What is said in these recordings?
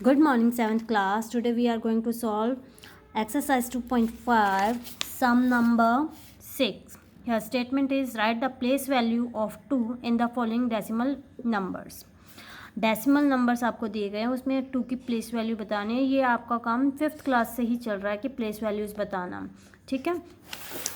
Good morning, 7th class. Today we are going to solve exercise 2.5, sum number 6. Here statement is write the place value of 2 in the following decimal numbers. Decimal numbers आपको दिए गए हैं, उसमें 2 की place value बतानी है. ये आपका काम 5th क्लास से ही चल रहा है कि प्लेस वैल्यूज़ बताना. ठीक है,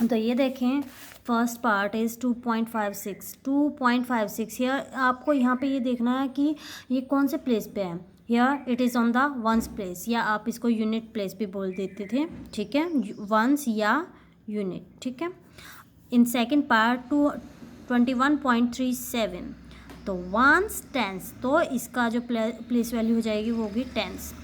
तो ये देखें, फर्स्ट पार्ट इज़ 2.56. हियर आपको यहाँ पे ये देखना है कि ये कौन से प्लेस पे है. Here it is on the ones place, या आप इसको यूनिट प्लेस भी बोल देते थे. ठीक है, वंस या यूनिट. ठीक है. इन सेकेंड पार्ट 21.37, तो वंस टेंस, तो इसका जो प्लेस वैल्यू हो जाएगी वो होगी टेंस.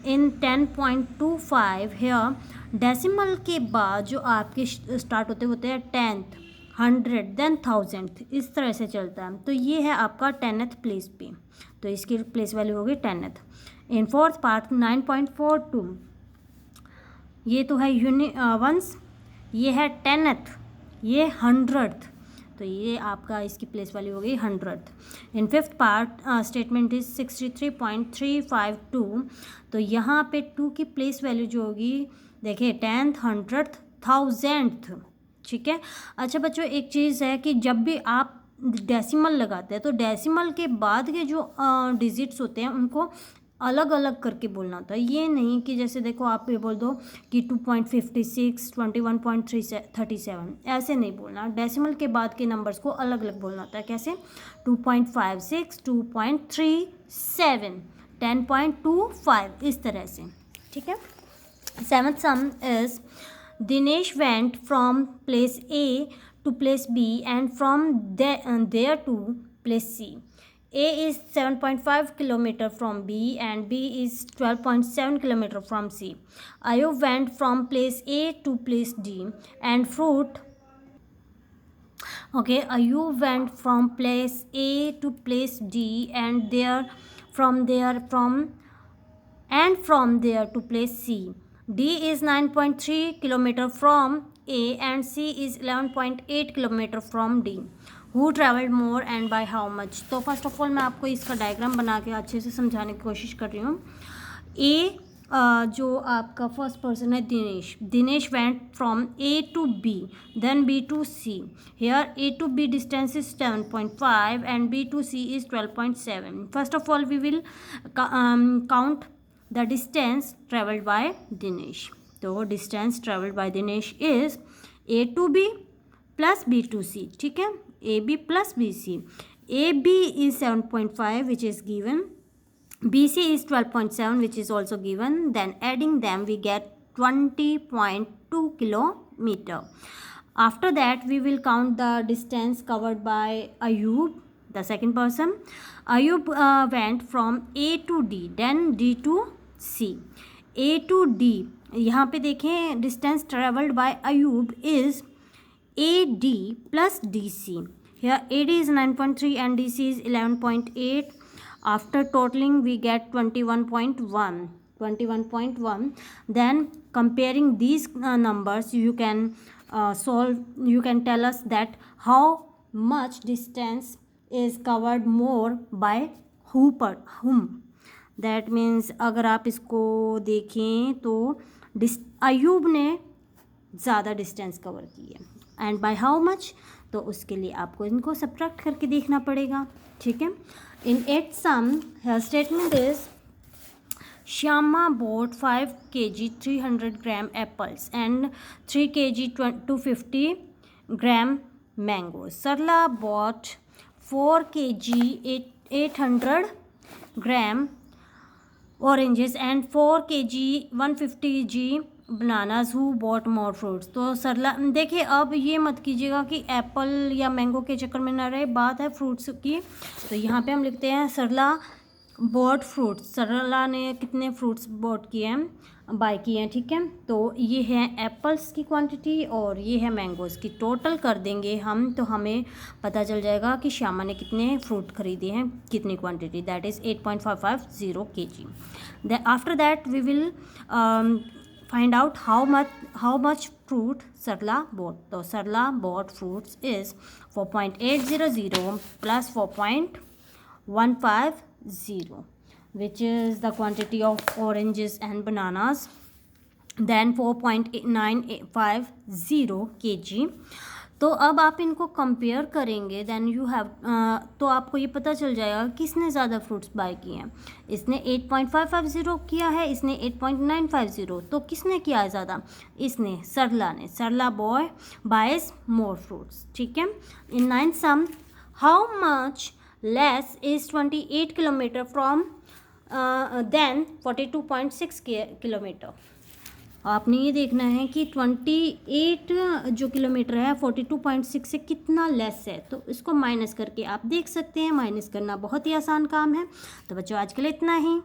इन 10.25 हेयर डेसिमल के बाद जो आपके स्टार्ट होते हैं 10th, 100, देन 1000th, इस तरह से चलता है. तो ये है आपका 10th प्लेस पे, तो इसकी प्लेस वैल्यू होगी 10th. इन फोर्थ पार्ट 9.42, ये तो है वंस, ये है 10th, ये 100th, तो ये आपका इसकी प्लेस वैल्यू हो गई 100th. In fifth part statement is 63.352, तो यहाँ पे 2 की प्लेस वैल्यू जो होगी, देखिए 10th, 100th, 1000th. ठीक है. अच्छा बच्चों, एक चीज़ है कि जब भी आप डेसिमल लगाते हैं तो डेसिमल के बाद के जो डिजिट्स होते हैं उनको अलग अलग करके बोलना होता है. ये नहीं कि जैसे देखो आप ये बोल दो कि 2.56, 21.37, ऐसे नहीं बोलना. डेसिमल के बाद के नंबर्स को अलग अलग बोलना होता है. कैसे? 2.56, 2.37, 10.25, इस तरह से. ठीक है. Seventh some is Dinesh went from place a to place B and from there to place C. A is 7.5 km from B and B is 12.7 km from C. Ayub went from place A to place D and Ayub went from place A to place D and from there to place C. D is 9.3 km from A and C is 11.8 km from D. Who traveled more and by how much? तो first of all मैं आपको इसका diagram बना के अच्छे से समझाने की कोशिश कर रही हूँ. ए जो आपका फर्स्ट पर्सन है Dinesh went from A to B then B to C. Here A to B distance is 7.5 and B to C is 12.7. First of all we will count the distance travelled by Dinesh. तो distance travelled by Dinesh is A to B plus B to C. ठीक है, A B plus B C. A B is 7.5 which is given, B C is 12.7 which is also given. Then adding them we get 20.2 kilometre. After that we will count the distance covered by Ayub, the second person. Ayub went from A to D, then D to C. A to D, यहाँ पे देखें distance travelled bye Ayub is AD plus DC. Here AD is 9.3 and DC is 11.8. After totaling we get 21.1. Then comparing these numbers you can tell us that how much distance is covered more by whom. That means अगर आप इसको देखें तो अयूब ने ज़्यादा distance cover की है, and by how much, तो उसके लिए आपको इनको सब्ट्रैक्ट करके देखना पड़ेगा. ठीक है. In 8th sum statement is Shyama bought 5 kg 300 gram apples and 3 kg 250 gram mangoes. Sarla bought 4 kg 800 gram oranges and 4 kg 150 g bananas. Who bought more fruits. तो सरला, देखिए अब ये मत कीजिएगा कि एप्पल या मैंगो के चक्कर में ना रहे, बात है फ्रूट्स की. तो यहाँ पे हम लिखते हैं सरला बॉट फ्रूट्स. सरला ने कितने फ्रूट्स बॉट किए हैं, बाय किए हैं. ठीक है. तो ये है एप्पल्स की क्वांटिटी और ये है मैंगोज़ की. टोटल कर देंगे हम तो हमें पता चल जाएगा कि श्यामा ने कितने फ्रूट खरीदे हैं, कितनी quantity. That is 8.550 kg. After that we will find out how much fruit Sarla bought. So Sarla bought fruits is 4.800 plus 4.150. which is the quantity of oranges and bananas. Then 4.950 kg. तो अब आप इनको compare करेंगे, then you have तो आपको ये पता चल जाएगा किसने ज़्यादा फ्रूट्स बाय किए हैं. इसने 8.550 किया है, इसने 8.950. तो किसने किया है ज़्यादा? इसने, सरला ने. Sarla boy buys more fruits. ठीक है. In 9th sum, how much less is 28 kilometre from then 42.6 kilometre. आपने ये देखना है कि 28 जो किलोमीटर है 42.6 से कितना लेस है. तो इसको माइनस करके आप देख सकते हैं. माइनस करना बहुत ही आसान काम है. तो बच्चों आज के लिए इतना ही.